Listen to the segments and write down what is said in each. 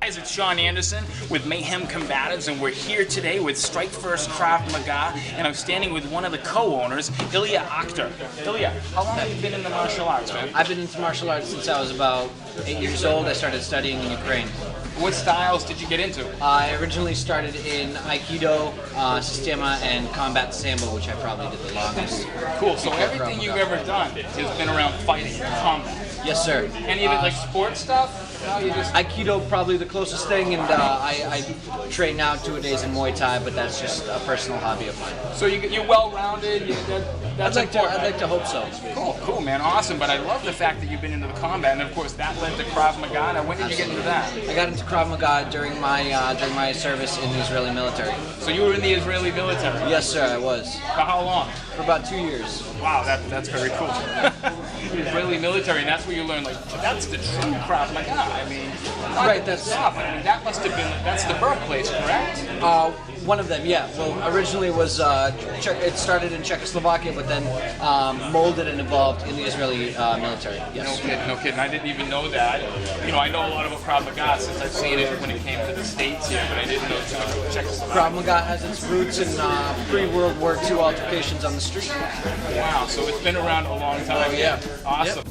Guys, it's Sean Anderson with Mayhem Combatives, and we're here today with Strike First Krav Maga, and I'm standing with one of the co-owners, Ilya Akhter. Ilya, how long have you been in the martial arts, man? I've been into martial arts since I was about 8 years old. I started studying in Ukraine. What styles did you get into? I originally started in Aikido, Sistema, and Combat Sambo, which I probably did the longest. Cool, so everything you've ever done has been around fighting, combat. Yes, sir. Any of it like sports stuff? No, you just... Aikido probably the closest thing, and I train now 2-a-days in Muay Thai, but that's just a personal hobby of mine. So you're well-rounded. That's I'd like to hope so. Cool, man, awesome. But I love the fact that you've been into the combat, and of course that led to Krav Maga. Now, when did you get into that? I got into Krav Maga during my service in the Israeli military. So you were in the Israeli military? Yes, sir, I was. For how long? For about 2 years. Wow, that's very cool. Israeli military, and that's where you learn, like, that's the true Krav Maga. I mean, right, that's stuff. I mean, that must have been, that's the birthplace, correct? One of them, yeah. Well, originally was it started in Czechoslovakia, but then molded and evolved in the Israeli military. Yes. No kidding. I didn't even know that. You know, I know a lot about Krav Maga since I've seen it when it came to the States here, but I didn't know too much about Czechoslovakia. Krav Maga has its roots in pre-World War II altercations on the street. Wow, so it's been around a long time. Oh, yeah. Awesome. Yep.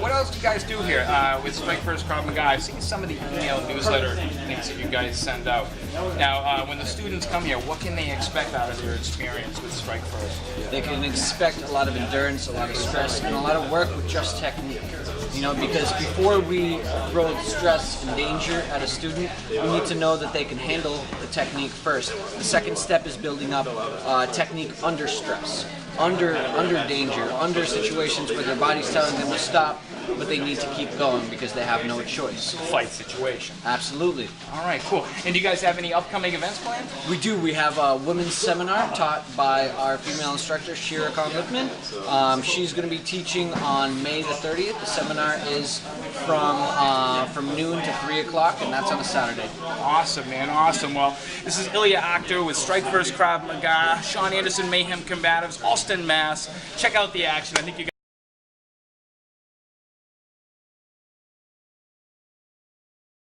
What else do you guys do here with Strike First Krav Maga? I've seen some of the email newsletter things that you guys send out. Now, when the students come here, what can they expect out of their experience with Strike First? They can expect a lot of endurance, a lot of stress, and a lot of work with just technique. You know, because before we throw stress and danger at a student, we need to know that they can handle the technique first. The second step is building up technique under stress, under danger, under situations where their body's telling them to stop, but they need to keep going because they have no choice. Fight situation. Absolutely. All right, cool. And do you guys have any upcoming events planned? We do. We have a women's seminar taught by our female instructor, Shira Khan-Lippman. She's going to be teaching on May the 30th. The seminar is from noon to 3 o'clock, and that's on a Saturday. Awesome, man. Awesome. Well, this is Ilya Akhter with Strike First Krav Maga, Sean Anderson, Mayhem Combatives, Allston, Mass. Check out the action. I think you guys